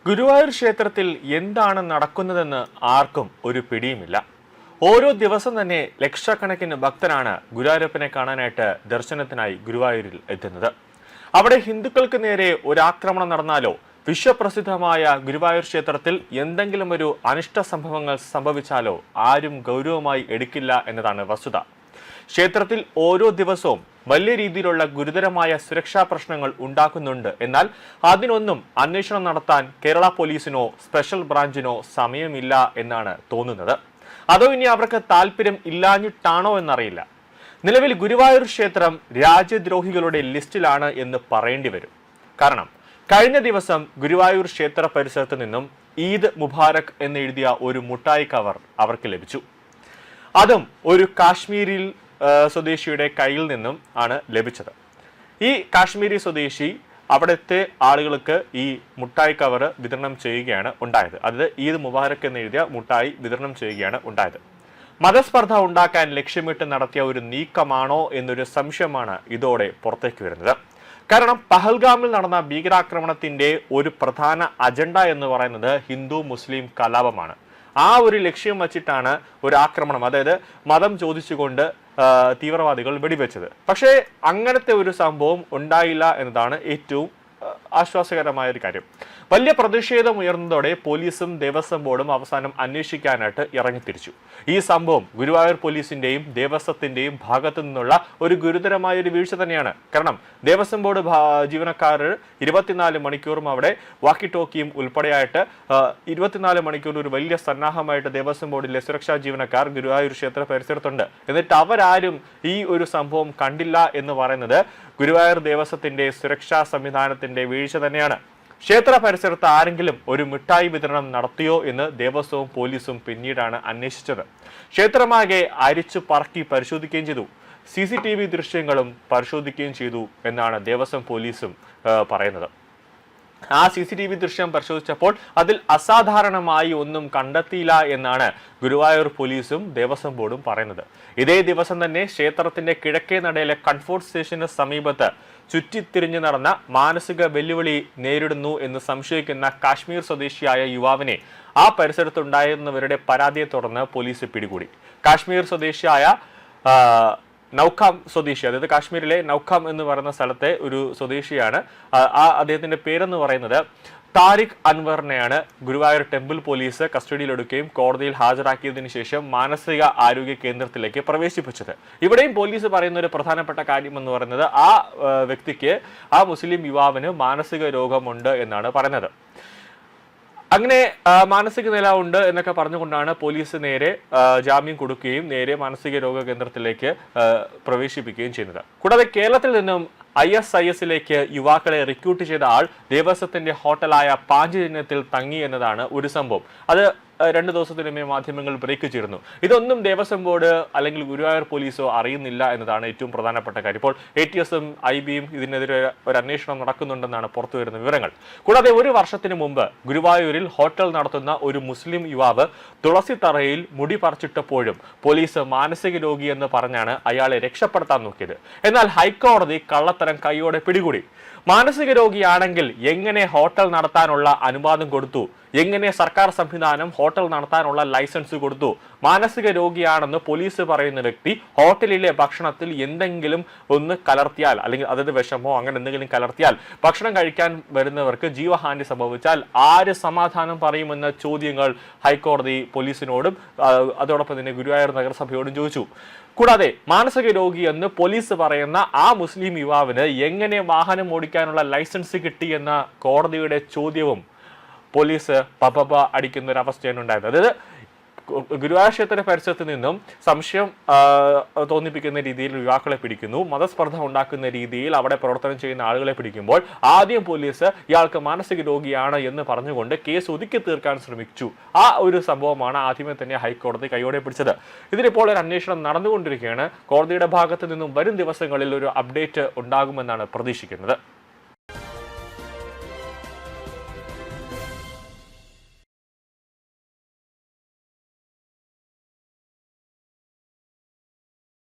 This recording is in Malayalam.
ഗുരുവായൂർ ക്ഷേത്രത്തിൽ എന്താണ് നടക്കുന്നതെന്ന് ആർക്കും ഒരു പിടിയുമില്ല. ഓരോ ദിവസം തന്നെ ലക്ഷക്കണക്കിന് ഭക്തരാണ് ഗുരുവായൂരപ്പനെ കാണാനായിട്ട് ദർശനത്തിനായി ഗുരുവായൂരിൽ എത്തുന്നത്. അവിടെ ഹിന്ദുക്കൾക്ക് നേരെ ഒരു ആക്രമണം നടന്നാലോ വിശ്വപ്രസിദ്ധമായ ഗുരുവായൂർ ക്ഷേത്രത്തിൽ എന്തെങ്കിലും ഒരു അനിഷ്ട സംഭവങ്ങൾ സംഭവിച്ചാലോ ആരും ഗൗരവമായി എടുക്കില്ല എന്നതാണ് വസ്തുത. ക്ഷേത്രത്തിൽ ഓരോ ദിവസവും വലിയ രീതിയിലുള്ള ഗുരുതരമായ സുരക്ഷാ പ്രശ്നങ്ങൾ ഉണ്ടാക്കുന്നുണ്ട്. എന്നാൽ അതിനൊന്നും അന്വേഷണം നടത്താൻ കേരള പോലീസിനോ സ്പെഷ്യൽ ബ്രാഞ്ചിനോ സമയമില്ല എന്നാണ് തോന്നുന്നത്. അതോ ഇനി അവർക്ക് താല്പര്യം ഇല്ലാഞ്ഞിട്ടാണോ എന്നറിയില്ല. നിലവിൽ ഗുരുവായൂർ ക്ഷേത്രം രാജ്യദ്രോഹികളുടെ ലിസ്റ്റിലാണ് എന്ന് പറയേണ്ടി വരും. കാരണം കഴിഞ്ഞ ദിവസം ഗുരുവായൂർ ക്ഷേത്ര പരിസരത്ത് നിന്നും ഈദ് മുബാറക് എന്നെഴുതിയ ഒരു മുട്ടായി കവർ അവർക്ക് ലഭിച്ചു. അതും ഒരു കാശ്മീരിൽ സ്വദേശിയുടെ കയ്യിൽ നിന്നും ആണ് ലഭിച്ചത്. ഈ കാശ്മീരി സ്വദേശി അവിടുത്തെ ആളുകൾക്ക് ഈ മുട്ടായി കവർ വിതരണം ചെയ്യുകയാണ് ഉണ്ടായത്. അത് ഈദ് മുബാറക് എന്നെഴുതിയ മുട്ടായി വിതരണം ചെയ്യുകയാണ് ഉണ്ടായത്. മതസ്പർദ്ധ ഉണ്ടാക്കാൻ ലക്ഷ്യമിട്ട് നടത്തിയ ഒരു നീക്കമാണോ എന്നൊരു സംശയമാണ് ഇതോടെ പുറത്തേക്ക് വരുന്നത്. കാരണം പഹൽഗാമിൽ നടന്ന ഭീകരാക്രമണത്തിന്റെ ഒരു പ്രധാന അജണ്ട എന്ന് പറയുന്നത് ഹിന്ദു മുസ്ലിം കലാപമാണ്. ആ ഒരു ലക്ഷ്യം വച്ചിട്ടാണ് ഒരു ആക്രമണം, അതായത് മതം ചോദിച്ചുകൊണ്ട് തീവ്രവാദികൾ വെടിവെച്ചത്. പക്ഷേ അങ്ങനത്തെ ഒരു സംഭവം ഉണ്ടായില്ല എന്നതാണ് ഏറ്റവും ആശ്വാസകരമായ ഒരു കാര്യം. വലിയ പ്രതിഷേധം ഉയർന്നതോടെ പോലീസും ദേവസ്വം ബോർഡും അവസാനം അന്വേഷിക്കാനായിട്ട് ഇറങ്ങിത്തിരിച്ചു. ഈ സംഭവം ഗുരുവായൂർ പോലീസിന്റെയും ദേവസ്വത്തിന്റെയും ഭാഗത്തു നിന്നുള്ള ഒരു ഗുരുതരമായ ഒരു വീഴ്ച തന്നെയാണ്. കാരണം ദേവസ്വം ബോർഡ് ജീവനക്കാർ 24 മണിക്കൂറും അവിടെ വാക്കി ടോക്കിയും ഉൾപ്പെടെയായിട്ട് 24 മണിക്കൂർ ഒരു വലിയ സന്നാഹമായിട്ട് ദേവസ്വം ബോർഡിലെ സുരക്ഷാ ജീവനക്കാർ ഗുരുവായൂർ ക്ഷേത്ര പരിസരത്തുണ്ട്. എന്നിട്ട് അവരാരും ഈ ഒരു സംഭവം കണ്ടില്ല എന്ന് പറയുന്നത് ഗുരുവായൂർ ദേവസ്വത്തിന്റെ സുരക്ഷാ സംവിധാനത്തിന്റെ വീഴ്ച തന്നെയാണ്. ക്ഷേത്ര പരിസരത്ത് ആരെങ്കിലും ഒരു മിഠായി വിതരണം നടത്തിയോ എന്ന് ദേവസ്വവും പോലീസും പിന്നീടാണ് അന്വേഷിച്ചത്. ക്ഷേത്രമാകെ അരിച്ചു പറക്കി പരിശോധിക്കുകയും ചെയ്തു. CCTV ദൃശ്യങ്ങളും പരിശോധിക്കുകയും ചെയ്തു എന്നാണ് ദേവസ്വം പോലീസും പറയുന്നത്. ആ CCTV ദൃശ്യം പരിശോധിച്ചപ്പോൾ അതിൽ അസാധാരണമായി ഒന്നും കണ്ടെത്തിയില്ല എന്നാണ് ഗുരുവായൂർ പോലീസും ദേവസ്വം ബോർഡും പറയുന്നത്. ഇതേ ദിവസം തന്നെ ക്ഷേത്രത്തിന്റെ കിഴക്കേ നടയിലെ കംഫോർട്ട് സ്റ്റേഷന് സമീപത്ത് ചുറ്റിത്തിരിഞ്ഞു നടന്ന മാനസിക വെല്ലുവിളി നേരിടുന്നു എന്ന് സംശയിക്കുന്ന കാശ്മീർ സ്വദേശിയായ യുവാവിനെ ആ പരിസരത്തുണ്ടായിരുന്നവരുടെ പരാതിയെ തുടർന്ന് പോലീസ് പിടികൂടി. കാശ്മീർ സ്വദേശിയായ നൗഖാം സ്വദേശി, അതായത് കാശ്മീരിലെ നൗഖാം എന്ന് പറയുന്ന സ്ഥലത്തെ ഒരു സ്വദേശിയാണ്. അദ്ദേഹത്തിന്റെ പേരെന്ന് പറയുന്നത് താരിഖ് അൻവറിനെയാണ് ഗുരുവായൂർ ടെമ്പിൾ പോലീസ് കസ്റ്റഡിയിലെടുക്കുകയും കോടതിയിൽ ഹാജരാക്കിയതിനു ശേഷം മാനസിക ആരോഗ്യ കേന്ദ്രത്തിലേക്ക് പ്രവേശിപ്പിച്ചത്. ഇവിടെയും പോലീസ് പറയുന്ന ഒരു പ്രധാനപ്പെട്ട കാര്യം എന്ന് പറയുന്നത് ആ വ്യക്തിക്ക്, ആ മുസ്ലിം യുവാവിന് മാനസിക രോഗമുണ്ട് എന്നാണ് പറയുന്നത്. അങ്ങനെ മാനസിക നില ഉണ്ട് എന്നൊക്കെ പറഞ്ഞുകൊണ്ടാണ് പോലീസ് നേരെ ജാമ്യം കൊടുക്കുകയും നേരെ മാനസിക രോഗ കേന്ദ്രത്തിലേക്ക് പ്രവേശിപ്പിക്കുകയും ചെയ്യുന്നത്. കൂടാതെ കേരളത്തിൽ നിന്നും ISIS-ലേക്ക് യുവാക്കളെ റിക്രൂട്ട് ചെയ്ത ആൾ ദേവസ്വത്തിന്റെ ഹോട്ടലായ പാഞ്ചജന്യത്തിൽ തങ്ങി എന്നതാണ് ഒരു സംഭവം. അത് 2 ദിവസത്തിനുമേ മാധ്യമങ്ങൾ ബ്രേക്ക് ചെയ്തിരുന്നു. ഇതൊന്നും ദേവസ്വം ബോർഡ് അല്ലെങ്കിൽ ഗുരുവായൂർ പോലീസോ അറിയുന്നില്ല എന്നതാണ് ഏറ്റവും പ്രധാനപ്പെട്ട കാര്യം. ഇപ്പോൾ ATS-ഉം IB-യും ഇതിനെതിരെ ഒരു അന്വേഷണം നടക്കുന്നുണ്ടെന്നാണ് പുറത്തു വരുന്ന വിവരങ്ങൾ. കൂടാതെ 1 വർഷത്തിന് മുമ്പ് ഗുരുവായൂരിൽ ഹോട്ടൽ നടത്തുന്ന ഒരു മുസ്ലിം യുവാവ് തുളസി തറയിൽ മുടി പറിച്ചിട്ടപ്പോഴും പോലീസ് മാനസിക രോഗി എന്ന് പറഞ്ഞാണ് അയാളെ രക്ഷപ്പെടുത്താൻ നോക്കിയത്. എന്നാൽ ഹൈക്കോടതി കള്ളത്തരം കൈയോടെ പിടികൂടി. മാനസിക രോഗിയാണെങ്കിൽ എങ്ങനെ ഹോട്ടൽ നടത്താനുള്ള അനുവാദം കൊടുത്തു? എങ്ങനെ സർക്കാർ സംവിധാനം ഹോട്ടൽ നടത്താനുള്ള ലൈസൻസ് കൊടുത്തു? മാനസിക രോഗിയാണെന്ന് പോലീസ് പറയുന്ന വ്യക്തി ഹോട്ടലിലെ ഭക്ഷണത്തിൽ എന്തെങ്കിലും ഒന്ന് കലർത്തിയാൽ, അല്ലെങ്കിൽ അതായത് വിഷമോ അങ്ങനെ എന്തെങ്കിലും കലർത്തിയാൽ ഭക്ഷണം കഴിക്കാൻ വരുന്നവർക്ക് ജീവഹാനി സംഭവിച്ചാൽ ആര് സമാധാനം പറയുമെന്ന ചോദ്യങ്ങൾ ഹൈക്കോടതി പോലീസിനോടും അതോടൊപ്പം തന്നെ ഗുരുവായൂർ നഗരസഭയോടും ചോദിച്ചു. കൂടാതെ മാനസിക രോഗി എന്ന് പോലീസ് പറയുന്ന ആ മുസ്ലിം യുവാവിന് എങ്ങനെ വാഹനം ഓടിക്കാനുള്ള ലൈസൻസ് കിട്ടിയെന്ന കോടതിയുടെ ചോദ്യവും പോലീസ് പപ്പ അടിക്കുന്ന ഒരു അവസ്ഥയാണ് ഉണ്ടായത്. അതായത് ഗുരുവായൂർ ക്ഷേത്ര പരിസരത്ത് നിന്നും സംശയം തോന്നിപ്പിക്കുന്ന രീതിയിൽ യുവാക്കളെ പിടിക്കുന്നു, മതസ്പർദ്ധ ഉണ്ടാക്കുന്ന രീതിയിൽ അവിടെ പ്രവർത്തനം ചെയ്യുന്ന ആളുകളെ പിടിക്കുമ്പോൾ ആദ്യം പോലീസ് ഇയാൾക്ക് മാനസിക രോഗിയാണ് എന്ന് പറഞ്ഞുകൊണ്ട് കേസ് ഒതുക്കി തീർക്കാൻ ശ്രമിച്ചു. ആ ഒരു സംഭവമാണ് ആദ്യമേ തന്നെ ഹൈക്കോടതി കൈയോടെ പിടിച്ചത്. ഇതിനിപ്പോൾ ഒരു അന്വേഷണം നടന്നുകൊണ്ടിരിക്കുകയാണ്. കോടതിയുടെ ഭാഗത്ത് നിന്നും വരും ദിവസങ്ങളിൽ ഒരു അപ്ഡേറ്റ് ഉണ്ടാകുമെന്നാണ് പ്രതീക്ഷിക്കുന്നത്.